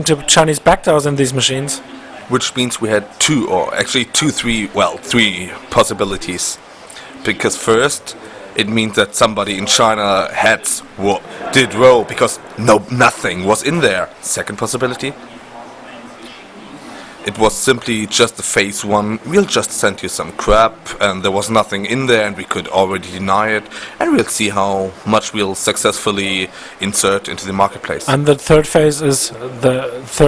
to Chinese backdoors in these machines. Which means we had three possibilities. Because first, it means that somebody in China did row because nothing was in there. Second possibility, it was simply just the phase one. We'll just send you some crap, and there was nothing in there, and we could already deny it, and we'll see how much we'll successfully insert into the marketplace. And the third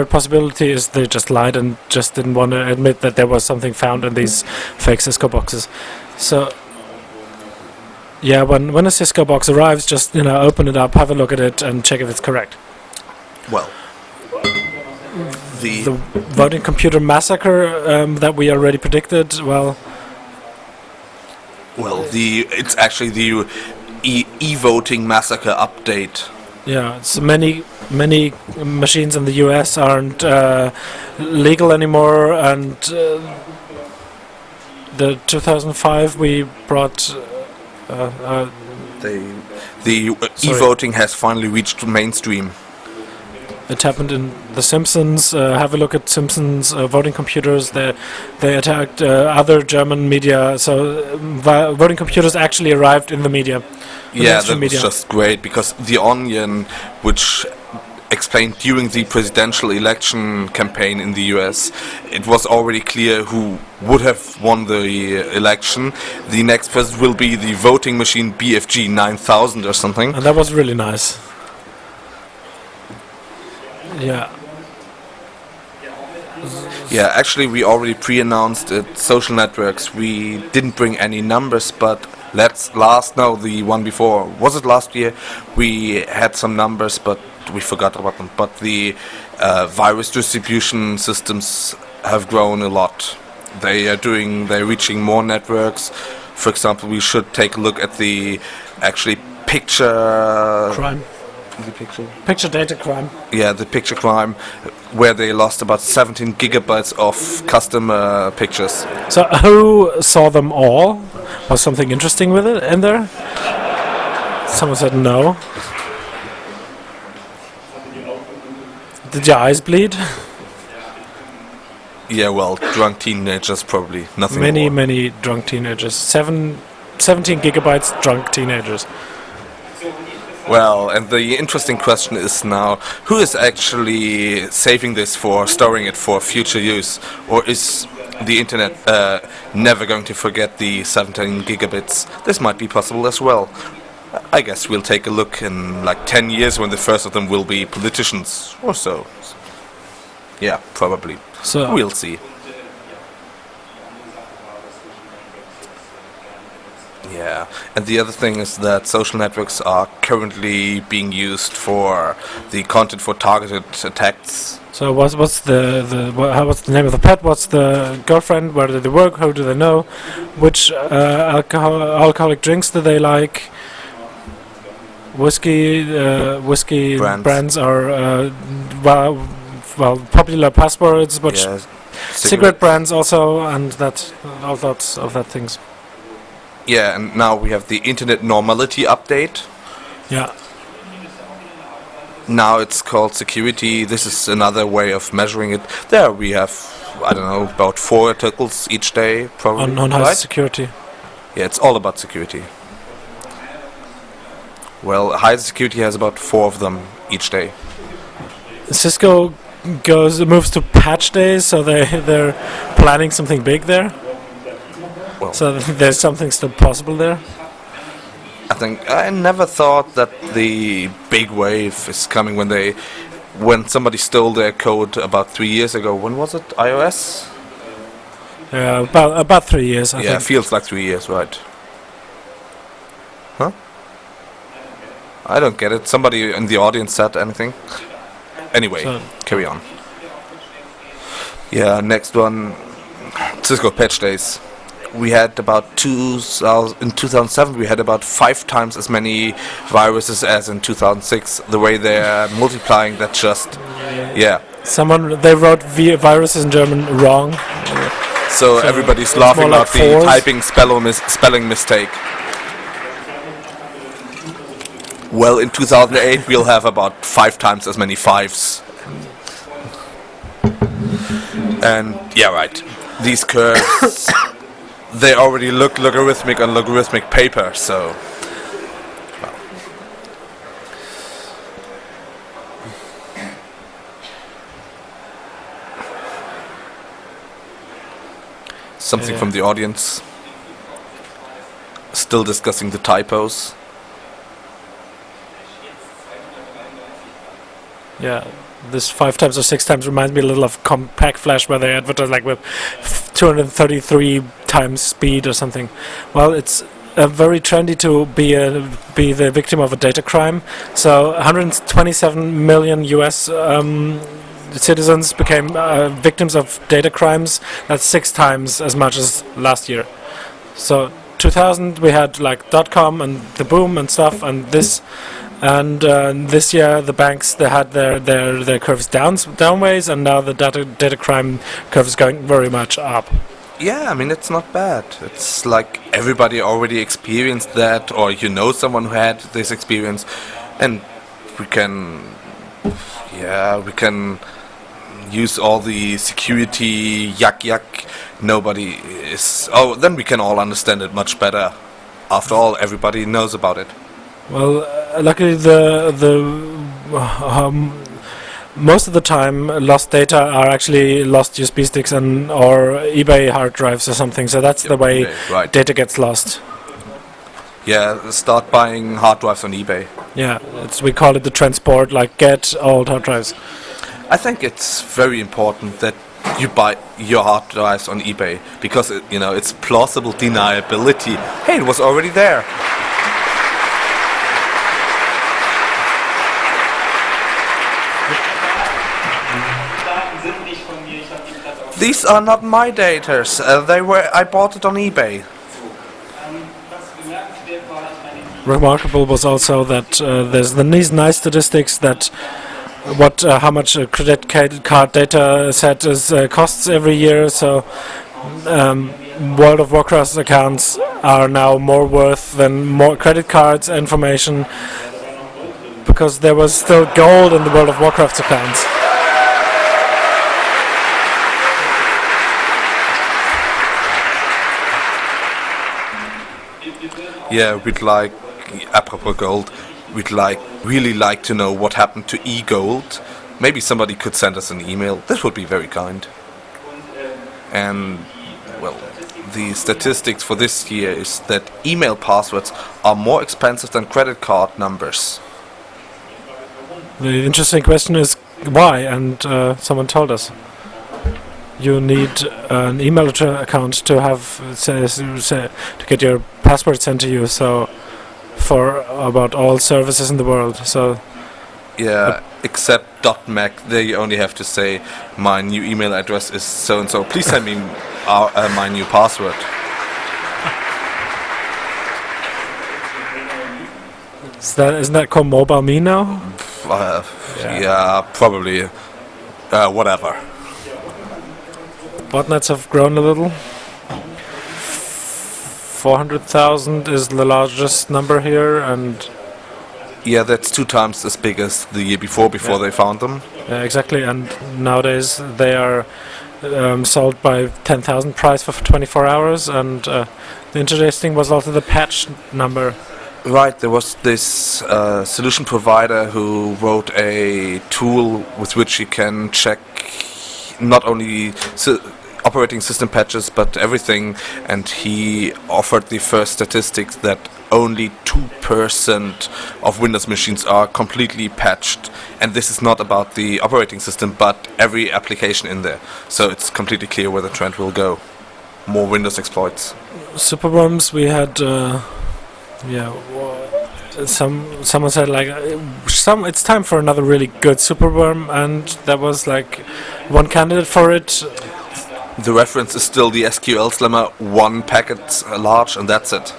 possibility is they just lied and just didn't want to admit that there was something found in these fake Cisco boxes. So, yeah, when a Cisco box arrives, just open it up, have a look at it, and check if it's correct. Well. The voting computer massacre that we already predicted. It's actually the e-voting massacre update. Yeah, so many machines in the US aren't legal anymore, and the 2005 we brought. The e-voting has finally reached mainstream. It happened in The Simpsons. Have a look at Simpsons voting computers. They attacked other German media. So voting computers actually arrived in the media. Yeah, that was just great, because The Onion, which explained during the presidential election campaign in the US, it was already clear who would have won the election. The next president will be the voting machine BFG 9000 or something. And that was really nice. Yeah. Yeah, actually we already pre-announced it. Social networks, we didn't bring any numbers, but the one before, was it last year? We had some numbers, but we forgot about them. But the virus distribution systems have grown a lot. They're reaching more networks. For example, we should take a look at the picture crime. Picture data crime. Yeah, the picture crime, where they lost about 17 gigabytes of customer pictures. So who saw them all? Was something interesting with it in there? Someone said no. Did your eyes bleed? Yeah, well, drunk teenagers probably. Nothing more. Many drunk teenagers. 17 gigabytes drunk teenagers. Well, and the interesting question is now, who is actually saving this storing it for future use? Or is the internet never going to forget the 17 gigabits? This might be possible as well. I guess we'll take a look in 10 years when the first of them will be politicians or so. Yeah, probably. So we'll see. Yeah, and the other thing is that social networks are currently being used for the content for targeted attacks. So what's the name of the pet? What's the girlfriend? Where do they work? How do they know? Which alcoholic drinks do they like? Whiskey brands are popular passwords, but cigarette brands also, and all sorts of that things. Yeah, and now we have the Internet Normality Update. Yeah. Now it's called security. This is another way of measuring it. There we have, about 4 articles each day, probably. On high security. Yeah, it's all about security. Well, high security has about 4 of them each day. Cisco moves to patch days, so they're planning something big there. Well, so there's something still possible there? I never thought that the big wave is coming when somebody stole their code about 3 years ago. When was it? iOS? Yeah, about 3 years, I think. Yeah, feels like 3 years, right? Huh? I don't get it. Somebody in the audience said anything? Anyway, carry on. Yeah, next one. Cisco patch days. We had in 2007 we had about 5 times as many viruses as in 2006. The way they're multiplying, that just they wrote viruses in German wrong. So everybody's laughing about the typing spelling mistake. Well, in 2008 we'll have about 5 times as many 5s. And yeah, right. These curves, they already look logarithmic on logarithmic paper, so. Well. Something Yeah. from the audience. Still discussing the typos. Yeah, this 5 times or 6 times reminds me a little of Compact Flash, where they advertise like with 233 times speed or something. Well, it's very trendy to be the victim of a data crime. So 127 million US citizens became victims of data crimes. That's 6 times as much as last year. So 2000 we had like .com and the boom and stuff, and this. And this year, the banks, they had their curves downways, and now the data crime curve is going very much up. Yeah, I mean, it's not bad. It's like everybody already experienced that, or you know someone who had this experience, and we can use all the security yuck. Nobody is. Oh, then we can all understand it much better. After all, everybody knows about it. Well, luckily most of the time lost data are actually lost USB sticks or eBay hard drives or something. So that's the way right. data gets lost. Yeah, start buying hard drives on eBay. Yeah, we call it the transport, like get old hard drives. I think it's very important that you buy your hard drives on eBay because it's plausible deniability. Hey, it was already there. These are not my datas. I bought it on eBay. Remarkable was also that there's these nice statistics that how much a credit card data set costs every year. So World of Warcraft accounts are now more worth than more credit cards information, because there was still gold in the World of Warcraft accounts. Yeah, apropos gold, we'd really like to know what happened to eGold. Maybe somebody could send us an email. This would be very kind. And, well, the statistics for this year is that email passwords are more expensive than credit card numbers. The interesting question is why, and someone told us. You need an email account to have to get your password sent to you. So, for about all services in the world. So, yeah, except .mac, there you only have to say my new email address is so and so. Please send me my new password. Isn't that called MobileMe now? Yeah, probably. Whatever. Botnets have grown a little. 400,000 is the largest number here, and yeah, that's 2 times as big as the year before they found them. Yeah, exactly. And nowadays they are sold by 10,000 price for 24 hours. And the interesting was also the patch number. Right, there was this solution provider who wrote a tool with which you can check not only operating system patches but everything, and he offered the first statistics that only 2% of Windows machines are completely patched, and this is not about the operating system but every application in there, so it's completely clear where the trend will go. More Windows exploits. Superworms, we had someone said like it's time for another really good superworm, and there was like one candidate for it. The reference is still the SQL Slammer 1 packet large, and that's it.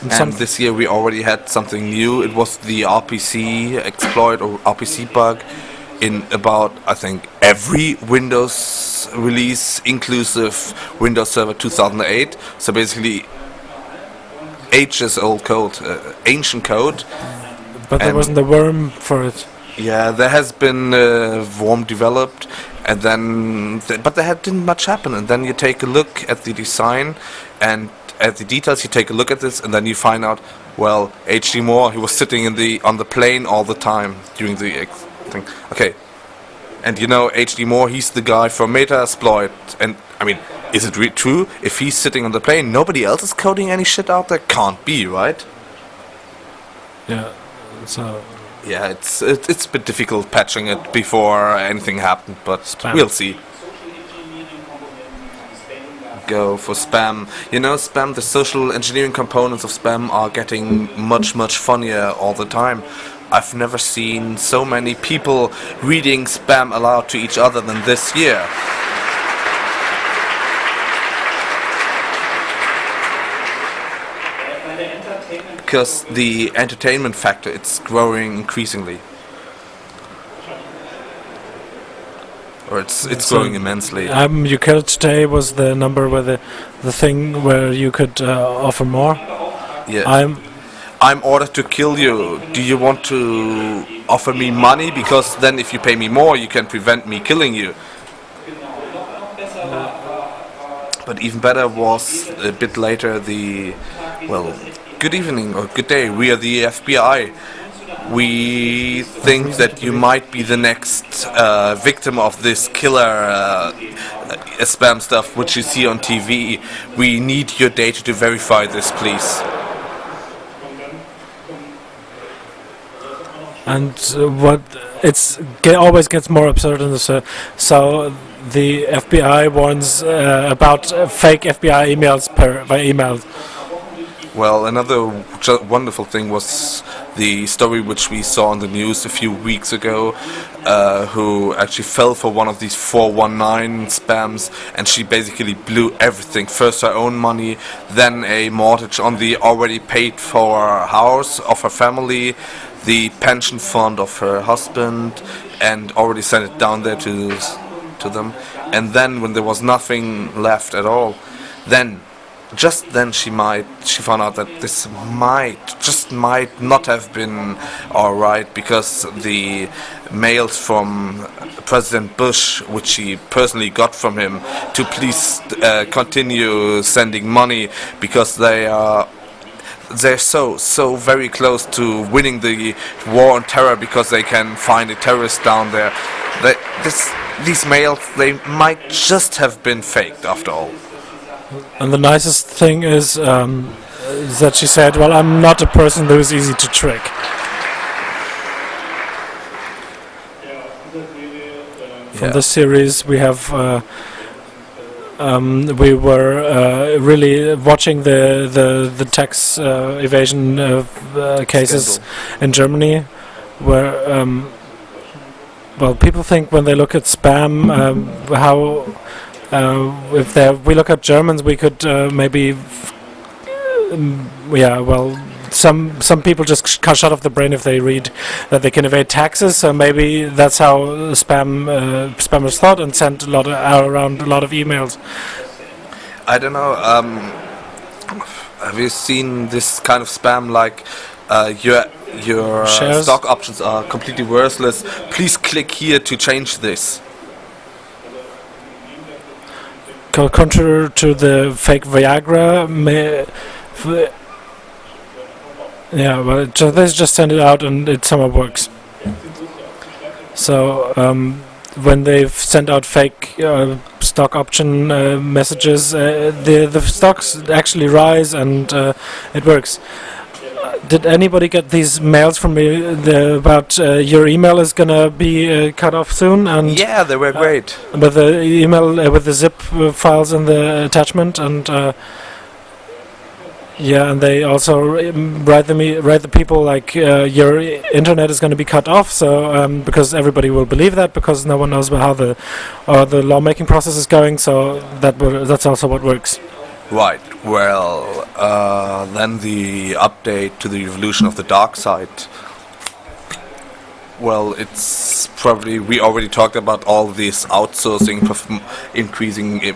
And this year we already had something new. It was the RPC exploit or RPC bug in about, I think, every Windows release, inclusive Windows Server 2008. So basically ages old code, ancient code. But there wasn't a worm for it. Yeah, there has been worm developed, and then but there didn't much happen. And then you take a look at the design and at the details. You take a look at this, and then you find out, well, H.D. Moore, he was sitting on the plane all the time during the thing. Okay, and you know H.D. Moore, he's the guy for Metasploit, and I mean, is it true? If he's sitting on the plane, nobody else is coding any shit out there? Can't be, right? Yeah. So yeah, it's a bit difficult patching it before anything happened, but spam. We'll see. Go for spam. You know, spam, the social engineering components of spam are getting much funnier all the time. I've never seen so many people reading spam aloud to each other than this year. Because the entertainment factor, it's growing increasingly. Or it's growing immensely. You Killed Today was the number where the thing where you could offer more. Yeah. I'm ordered to kill you. Do you want to offer me money? Because then if you pay me more, you can prevent me killing you. But even better was a bit later good evening or good day, we are the FBI. We think that you might be the next victim of this killer spam stuff which you see on TV. We need your data to verify this, please. And always gets more absurd in this. So the FBI warns about fake FBI emails by email. Well, another wonderful thing was the story which we saw on the news a few weeks ago, who actually fell for one of these 419 spams, and she basically blew everything. First her own money, then a mortgage on the already paid for house of her family, the pension fund of her husband, and already sent it down there to them. And then when there was nothing left at all, just then she found out that this might not have been alright, because the mails from President Bush, which she personally got from him, to please continue sending money, because they're so very close to winning the war on terror, because they can find a terrorist down there. These mails, they might just have been faked after all. And the nicest thing is that she said, well, I'm not a person who is easy to trick. From this series we have we were really watching the tax evasion cases in Germany, where well, people think when they look at spam how if we look at Germans, we could maybe, some people just cut shut off the brain if they read that they can evade taxes. So maybe that's how spammers thought and sent around a lot of emails. I don't know. Have you seen this kind of spam, like your stock options are completely worthless? Please click here to change this. Contrary to the fake Viagra, they just send it out and it somehow works. So when they've sent out fake stock option messages, the stocks actually rise and it works. Did anybody get these mails from me about your email is gonna be cut off soon? And yeah, they were great. With the email with the zip files in the attachment, and and they also write the people like your internet is going to be cut off. So because everybody will believe that, because no one knows how the lawmaking process is going. So that's also what works. Right. Well, then the update to the evolution of the dark side. Well, it's probably, we already talked about all this outsourcing, increasing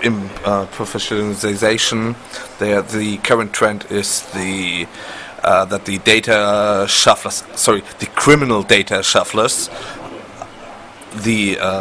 professionalization. The current trend is that the data shufflers, the criminal data shufflers, the